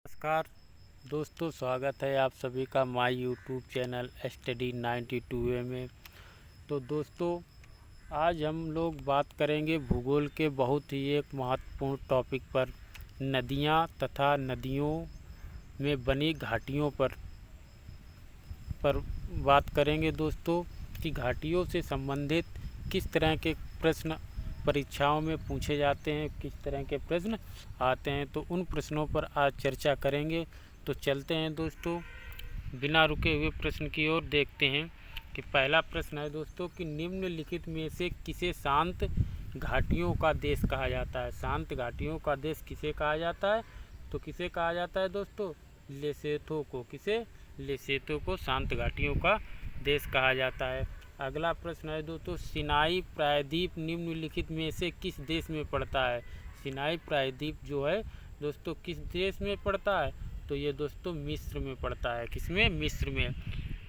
नमस्कार दोस्तों, स्वागत है आप सभी का my YouTube channel study 92A में। तो दोस्तों, आज हम लोग बात करेंगे भूगोल के बहुत ही एक महत्वपूर्ण टॉपिक पर, नदियां तथा नदियों में बनी घाटियों पर बात करेंगे दोस्तों कि घाटियों से संबंधित किस तरह के प्रश्न परीक्षाओं में पूछे जाते हैं, किस तरह के प्रश्न आते हैं। तो उन प्रश्नों पर आज चर्चा करेंगे। तो चलते हैं दोस्तों, बिना रुके हुए प्रश्न की ओर देखते हैं कि पहला प्रश्न है दोस्तों कि निम्नलिखित में से किसे शांत घाटियों का देश कहा जाता है। शांत घाटियों का देश किसे कहा जाता है? तो किसे कहा जाता है दोस्तों? लेसोथो को। किसे? लेसोथो को शांत घाटियों का देश कहा जाता है। अगला प्रश्न है दोस्तों, सिनाई प्रायद्वीप निम्नलिखित में से किस देश में पड़ता है? सिनाई प्रायद्वीप जो है दोस्तों किस देश में पड़ता है? तो ये दोस्तों मिस्र में पड़ता है। किसमें? मिस्र में।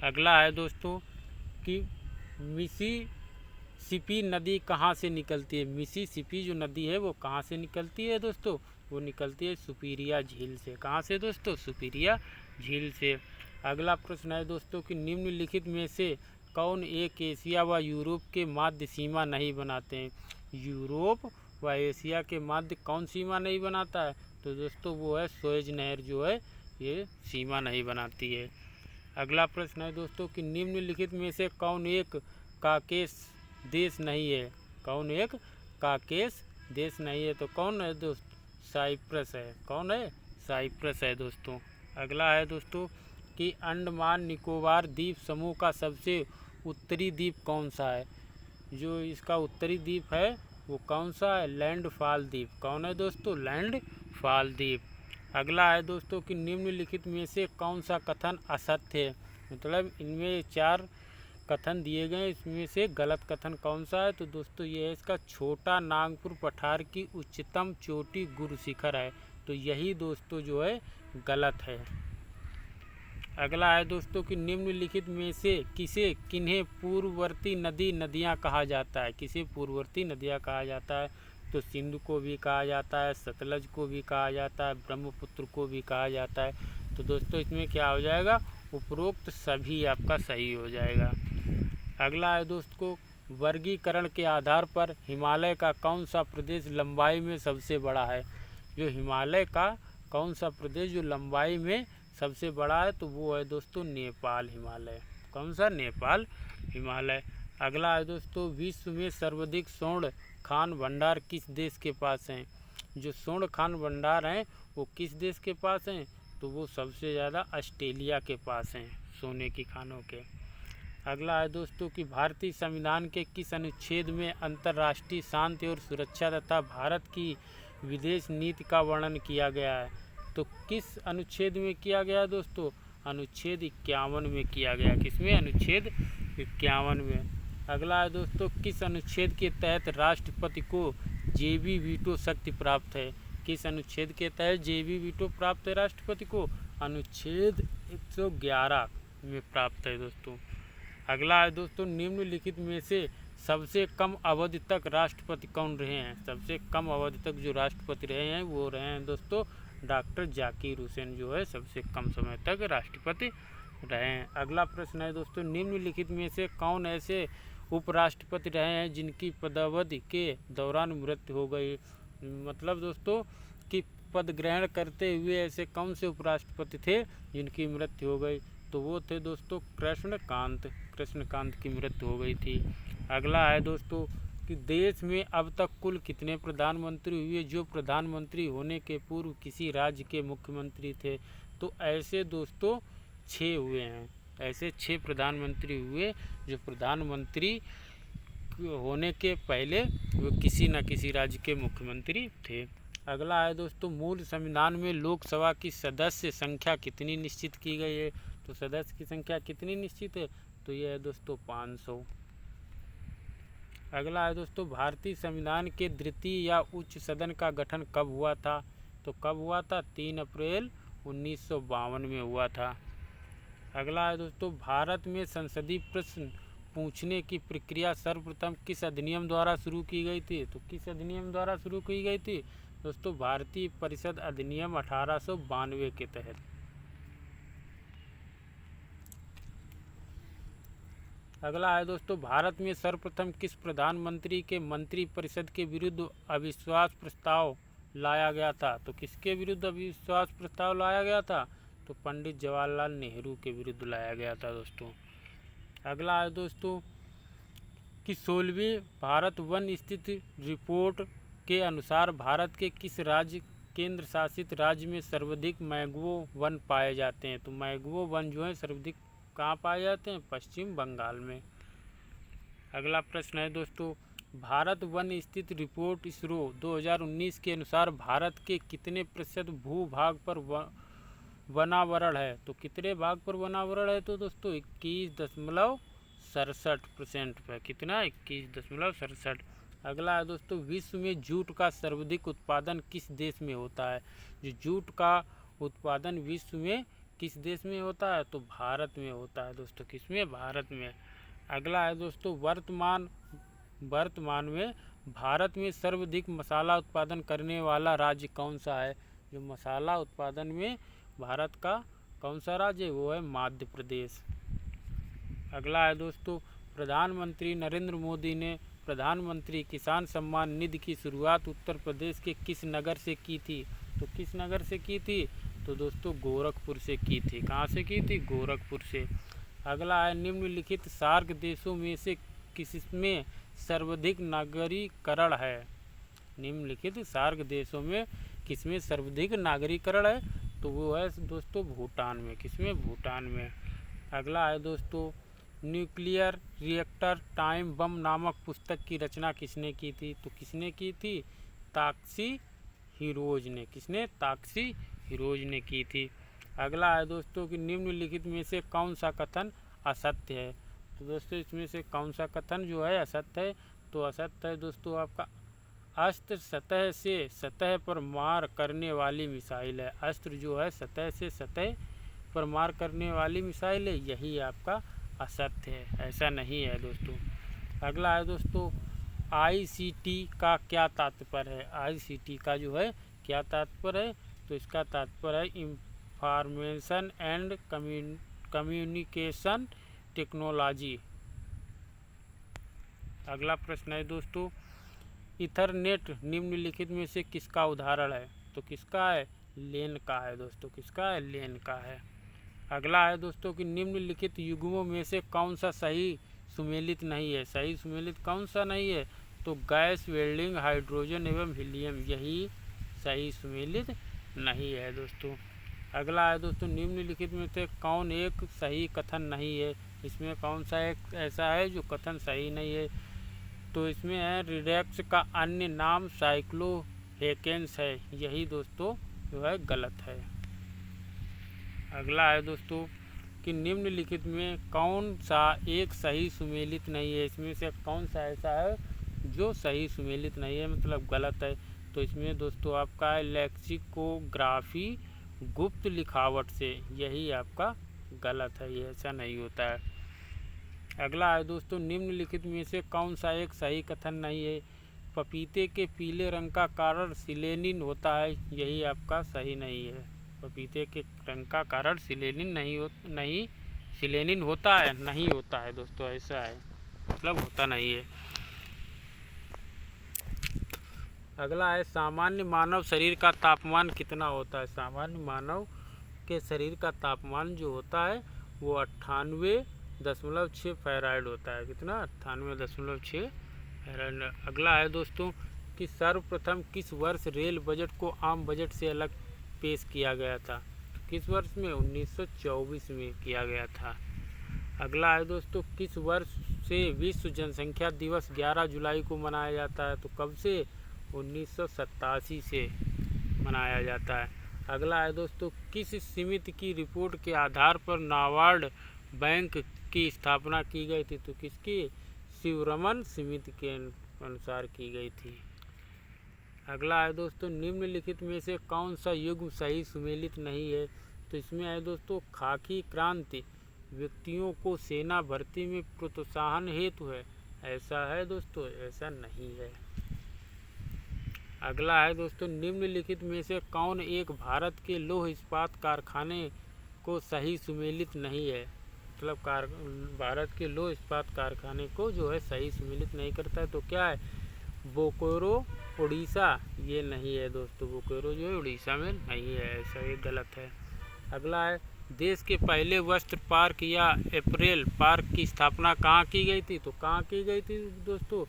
अगला है दोस्तों कि मिसिसिपी नदी कहाँ से निकलती है? मिसिसिपी जो नदी है वो कहाँ से निकलती है दोस्तों? वो निकलती है सुपीरिया झील से। कहाँ से दोस्तों? सुपीरिया झील से। अगला प्रश्न है दोस्तों कि निम्नलिखित में से कौन एक एशिया व यूरोप के मध्य सीमा नहीं बनाते हैं? यूरोप व एशिया के मध्य कौन सीमा नहीं बनाता है? तो दोस्तों वो है सुएज नहर जो है ये सीमा नहीं बनाती है। अगला प्रश्न है दोस्तों कि निम्नलिखित में से कौन एक काकेश देश नहीं है? कौन एक काकेश देश नहीं है? तो कौन है दोस्त? साइप्रस है। कौन है? साइप्रस है दोस्तों। अगला है दोस्तों कि अंडमान निकोबार द्वीप समूह का सबसे उत्तरी द्वीप कौन सा है? जो इसका उत्तरी द्वीप है वो कौन सा है? लैंडफॉल द्वीप। कौन है दोस्तों? लैंडफॉल द्वीप। अगला है दोस्तों कि निम्नलिखित में से कौन सा कथन असत्य है? मतलब इनमें 4 कथन दिए गए, इसमें से गलत कथन कौन सा है? तो दोस्तों ये है इसका छोटा नागपुर पठार की उच्चतम चोटी गुरु शिखर है। तो यही दोस्तों जो है गलत है। अगला है दोस्तों कि निम्नलिखित में से किन्हें पूर्ववर्ती नदियाँ कहा जाता है? किसे पूर्ववर्ती नदियाँ कहा जाता है? तो सिंधु को भी कहा जाता है, सतलज को भी कहा जाता है, ब्रह्मपुत्र को भी कहा जाता है। तो दोस्तों इसमें क्या हो जाएगा? उपरोक्त सभी आपका सही हो जाएगा। अगला है दोस्तों, वर्गीकरण के आधार पर हिमालय का कौन सा प्रदेश लंबाई में सबसे बड़ा है? जो हिमालय का कौन सा प्रदेश जो लंबाई में सबसे बड़ा है? तो वो है दोस्तों नेपाल हिमालय। कौन सा? नेपाल हिमालय। अगला है दोस्तों, विश्व में सर्वाधिक स्वर्ण खान भंडार किस देश के पास हैं? जो स्वर्ण खान भंडार हैं वो किस देश के पास हैं? तो वो सबसे ज़्यादा ऑस्ट्रेलिया के पास हैं सोने की खानों के। अगला है दोस्तों कि भारतीय संविधान के किस अनुच्छेद में अंतर्राष्ट्रीय शांति और सुरक्षा तथा भारत की विदेश नीति का वर्णन किया गया है? तो किस अनुच्छेद में किया गया दोस्तों? अनुच्छेद 51 में किया गया। किसमें? अनुच्छेद 51 में। अगला है दोस्तों, किस अनुच्छेद के तहत राष्ट्रपति को जेबी वीटो शक्ति प्राप्त है? किस अनुच्छेद के तहत जेबी वीटो प्राप्त है राष्ट्रपति को? अनुच्छेद 111 में प्राप्त है दोस्तों। अगला है दोस्तों, निम्नलिखित में से सबसे कम अवधि तक राष्ट्रपति कौन रहे हैं? सबसे कम अवधि तक जो राष्ट्रपति रहे हैं वो रहे हैं दोस्तों डॉक्टर जाकिर हुसैन जो है सबसे कम समय तक राष्ट्रपति रहे हैं। अगला प्रश्न है दोस्तों, निम्नलिखित में से कौन ऐसे उपराष्ट्रपति रहे हैं जिनकी पदावधि के दौरान मृत्यु हो गई? मतलब दोस्तों कि पद ग्रहण करते हुए ऐसे कौन से उपराष्ट्रपति थे जिनकी मृत्यु हो गई? तो वो थे दोस्तों कृष्णकांत की मृत्यु हो गई थी। अगला है दोस्तों कि देश में अब तक कुल कितने प्रधानमंत्री हुए जो प्रधानमंत्री होने के पूर्व किसी राज्य के मुख्यमंत्री थे? तो ऐसे दोस्तों 6 हुए हैं। ऐसे 6 प्रधानमंत्री हुए जो प्रधानमंत्री होने के पहले वो किसी न किसी राज्य के मुख्यमंत्री थे। अगला है दोस्तों, मूल संविधान में लोकसभा की सदस्य संख्या कितनी निश्चित की गई है? तो सदस्य की संख्या कितनी निश्चित है? तो यह है दोस्तों 500। अगला है दोस्तों, भारतीय संविधान के द्वितीय या उच्च सदन का गठन कब हुआ था? तो कब हुआ था? 3 अप्रैल 1952 में हुआ था। अगला है दोस्तों, भारत में संसदीय प्रश्न पूछने की प्रक्रिया सर्वप्रथम किस अधिनियम द्वारा शुरू की गई थी? तो किस अधिनियम द्वारा शुरू की गई थी? दोस्तों भारतीय परिषद अधिनियम 1892 के तहत। अगला है दोस्तों, भारत में सर्वप्रथम किस प्रधानमंत्री के मंत्री परिषद के विरुद्ध अविश्वास प्रस्ताव लाया गया था? तो किसके विरुद्ध अविश्वास प्रस्ताव लाया गया था? तो पंडित जवाहरलाल नेहरू के विरुद्ध लाया गया था दोस्तों। अगला है दोस्तों कि 16वीं भारत वन स्थिति रिपोर्ट के अनुसार भारत के किस राज्य केंद्र शासित राज्य में सर्वाधिक मैंग्रोव वन पाए जाते हैं? तो मैंग्रोव वन जो है सर्वाधिक कहाँ पाए जाते हैं? पश्चिम बंगाल में। अगला प्रश्न है दोस्तों, भारत वन स्थिति रिपोर्ट इसरो 2019 के अनुसार भारत के कितने प्रतिशत भूभाग पर वनावरण है? तो कितने भाग पर वनावरण है? तो दोस्तों 21.67% पर। कितना? 21.67। अगला है दोस्तों, विश्व में जूट का सर्वाधिक उत्पादन किस देश में होता है? जो जूट का उत्पादन विश्व में किस देश में होता है? तो भारत में होता है दोस्तों। किसमें? भारत में। अगला है दोस्तों, वर्तमान में भारत में सर्वाधिक मसाला उत्पादन करने वाला राज्य कौन सा है? जो मसाला उत्पादन में भारत का कौन सा राज्य है? वो है मध्य प्रदेश। अगला है दोस्तों, प्रधानमंत्री नरेंद्र मोदी ने प्रधानमंत्री किसान सम्मान निधि की शुरुआत उत्तर प्रदेश के किस नगर से की थी? तो किस नगर से की थी? तो दोस्तों गोरखपुर से की थी। कहाँ से की थी? गोरखपुर से। अगला है, निम्नलिखित सार्क देशों में से किसमें सर्वाधिक नागरीकरण है? निम्नलिखित सार्क देशों में किसमें सर्वाधिक नागरीकरण है? तो वो है दोस्तों भूटान में। किसमें? भूटान में। अगला है दोस्तों, न्यूक्लियर रिएक्टर टाइम बम नामक पुस्तक की रचना किसने की थी? तो किसने की थी? ताकसी हिरोज ने। किसने? ताकसी हिरोज ने की थी। अगला है दोस्तों कि निम्नलिखित में से कौन सा कथन असत्य है? तो दोस्तों इसमें से कौन सा कथन जो है असत्य है? तो असत्य है दोस्तों आपका अस्त्र सतह से सतह पर मार करने वाली मिसाइल है। अस्त्र जो है सतह से सतह पर मार करने वाली मिसाइल है, यही आपका असत्य है, ऐसा नहीं है दोस्तों। अगला है दोस्तों, ICT का क्या तात्पर्य है? ICT का जो है क्या तात्पर्य है? तो इसका तात्पर्य है इंफॉर्मेशन एंड कम्युनिकेशन टेक्नोलॉजी। अगला प्रश्न है दोस्तों, ईथरनेट निम्नलिखित में से किसका उदाहरण है? तो किसका है? लेन का है दोस्तों। किसका है? लेन का है। अगला है दोस्तों कि निम्नलिखित युग्मों में से कौन सा सही सुमेलित नहीं है? सही सुमेलित कौन सा नहीं है? तो गैस, वेल्डिंग, हाइड्रोजन एवं हीलियम, यही सही सुमेलित नहीं है दोस्तों। अगला है दोस्तों, निम्नलिखित में से कौन एक सही कथन नहीं है? इसमें कौन सा एक ऐसा है जो कथन सही नहीं है? तो इसमें है रिडेक्स का अन्य नाम साइक्लोहेकेंस है, यही दोस्तों जो है गलत है। अगला है दोस्तों कि निम्नलिखित में कौन सा एक सही सुमेलित नहीं है? इसमें से कौन सा ऐसा है जो सही सुमेलित नहीं है, मतलब गलत है? तो इसमें दोस्तों आपका है लेक्सिकोग्राफी गुप्त लिखावट से, यही आपका गलत है, ये ऐसा नहीं होता है। अगला है दोस्तों, निम्नलिखित में से कौन सा एक सही कथन नहीं है? पपीते के पीले रंग का कारण सिलेनिन होता है, यही आपका सही नहीं है। पपीते के रंग का कारण सिलेनिन सिलेनिन होता है, नहीं होता है दोस्तों, ऐसा है, मतलब होता नहीं है। अगला है, सामान्य मानव शरीर का तापमान कितना होता है? सामान्य मानव के शरीर का तापमान जो होता है वो 98.6 फ़ारेनहाइट होता है। कितना? 98.6 फ़ारेनहाइट। अगला है दोस्तों कि सर्वप्रथम किस वर्ष रेल बजट को आम बजट से अलग पेश किया गया था? किस वर्ष में? 1924 में किया गया था। अगला है दोस्तों, किस वर्ष से विश्व जनसंख्या दिवस 11 जुलाई को मनाया जाता है? तो कब से? 1987 से मनाया जाता है। अगला है दोस्तों, किस समिति की रिपोर्ट के आधार पर नाबार्ड बैंक की स्थापना की गई थी? तो किसकी? शिवरमन समिति के अनुसार की गई थी। अगला है दोस्तों, निम्नलिखित में से कौन सा युग्म सही सुमेलित नहीं है? तो इसमें है दोस्तों खाकी क्रांति व्यक्तियों को सेना भर्ती में प्रोत्साहन हेतु है, ऐसा है दोस्तों, ऐसा नहीं है। अगला है दोस्तों, निम्नलिखित में से कौन एक भारत के लौह इस्पात कारखाने को सही सुमेलित नहीं है। मतलब भारत के लौह इस्पात कारखाने को जो है सही सुमेलित नहीं करता है। तो क्या है, बोकारो उड़ीसा, ये नहीं है दोस्तों, बोकारो जो है उड़ीसा में नहीं है, ऐसा ये गलत है। अगला है, देश के पहले वस्त्र पार्क या अपैरल पार्क की स्थापना कहाँ की गई थी। तो कहाँ की गई थी दोस्तों,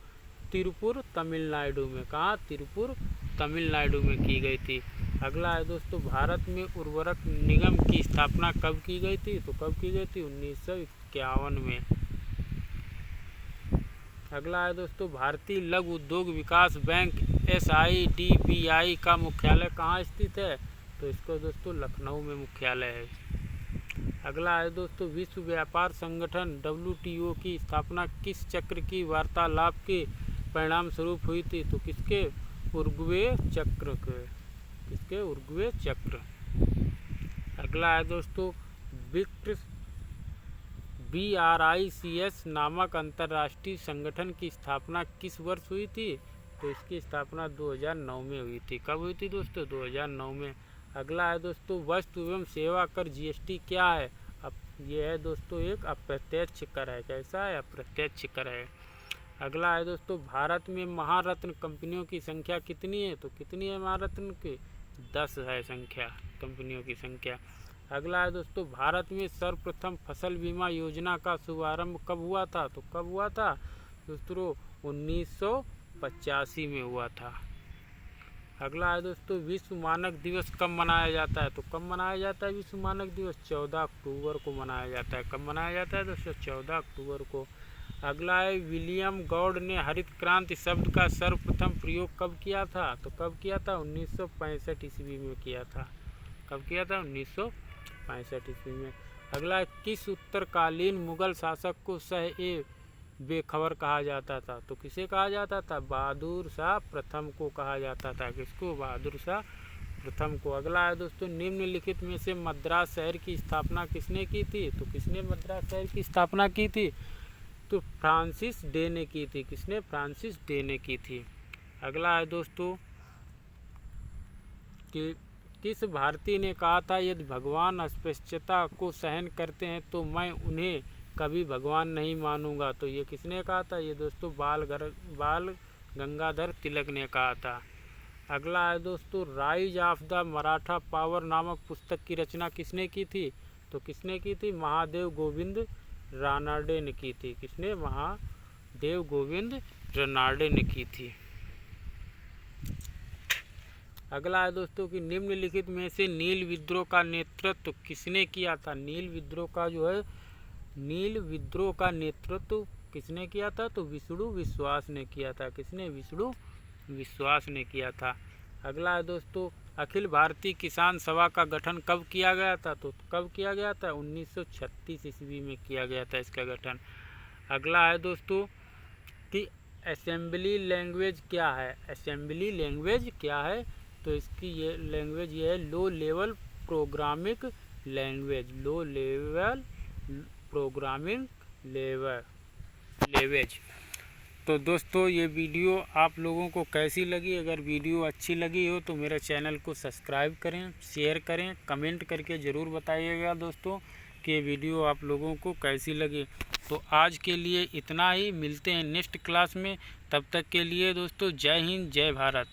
तिरुपुर तमिलनाडु में। कहाँ, तिरुपुर तमिलनाडु में की गई थी। अगला है दोस्तों, भारत में उर्वरक निगम की स्थापना कब की गई थी। तो कब की गई थी, 1951 में। अगला है दोस्तों, भारतीय लघु उद्योग विकास बैंक SIDBI का मुख्यालय कहाँ स्थित है। तो इसको दोस्तों लखनऊ में मुख्यालय है। अगला है दोस्तों, विश्व व्यापार संगठन WTO की स्थापना किस चक्र की वार्तालाप के परिणाम स्वरूप हुई थी। तो किसके, उरुग्वे चक्र के, किसके, उरुग्वे चक्र। अगला है दोस्तों, BRICS नामक अंतर्राष्ट्रीय संगठन की स्थापना किस वर्ष हुई थी। तो इसकी स्थापना 2009 में हुई थी। कब हुई थी दोस्तों, 2009 में। अगला है दोस्तों, वस्तु एवं सेवा कर GST क्या है। अब ये है दोस्तों एक अप्रत्यक्ष कर है। कैसा है, अप्रत्यक्ष कर है। अगला है दोस्तों, भारत में महारत्न कंपनियों की संख्या कितनी है। तो कितनी है महारत्न की, 10 है संख्या, कंपनियों की संख्या। अगला है दोस्तों, भारत में सर्वप्रथम फसल बीमा योजना का शुभारंभ कब हुआ था। तो कब हुआ था दोस्तों, 1985 में हुआ था। अगला है दोस्तों, विश्व मानक दिवस कब मनाया जाता है। तो कब मनाया जाता है विश्व मानक दिवस, 14 अक्टूबर को मनाया जाता है। कब मनाया जाता है दोस्तों, 14 अक्टूबर को। अगला है, विलियम गॉड ने हरित क्रांति शब्द का सर्वप्रथम प्रयोग कब किया था। तो कब किया था, 1965 ईस्वी में किया था। कब किया था, 1965 ईस्वी में। अगला है, किस उत्तरकालीन मुगल शासक को बेखबर कहा जाता था। तो किसे कहा जाता था, बहादुर शाह प्रथम को कहा जाता था। किसको, बहादुर शाह प्रथम को। अगला है दोस्तों, निम्नलिखित में से मद्रास शहर की स्थापना किसने की थी। तो किसने मद्रास शहर की स्थापना की थी, तो फ्रांसिस डे ने की थी। किसने, फ्रांसिस डे ने की थी। अगला है दोस्तों, कि किस भारतीय ने कहा था, यदि भगवान अस्पृश्यता को सहन करते हैं तो मैं उन्हें कभी भगवान नहीं मानूंगा। तो ये किसने कहा था, ये दोस्तों बाल गंगाधर तिलक ने कहा था। अगला है दोस्तों, rise of the Maratha power नामक पुस्तक की रचना किसने की थी। तो किसने की थी, महादेव गोविंद रानाडे ने की थी। किसने, महादेव गोविंद रानाडे ने की थी। अगला है दोस्तों, कि निम्नलिखित में से नील विद्रोह का नेतृत्व किसने किया था। नील विद्रोह का नेतृत्व किसने किया था। तो विष्णु विश्वास ने किया था। किसने, विष्णु विश्वास ने किया था। अगला है दोस्तों, अखिल भारतीय किसान सभा का गठन कब किया गया था। तो कब किया गया था, 1936 ईस्वी में किया गया था इसका गठन। अगला है दोस्तों, कि असेंबली लैंग्वेज क्या है। असेंबली लैंग्वेज क्या है, तो इसकी ये लैंग्वेज ये है low level programming language. Low level programming language. तो दोस्तों, ये वीडियो आप लोगों को कैसी लगी। अगर वीडियो अच्छी लगी हो तो मेरे चैनल को सब्सक्राइब करें, शेयर करें, कमेंट करके ज़रूर बताइएगा दोस्तों कि ये वीडियो आप लोगों को कैसी लगी। तो आज के लिए इतना ही, मिलते हैं नेक्स्ट क्लास में। तब तक के लिए दोस्तों, जय हिंद, जय भारत।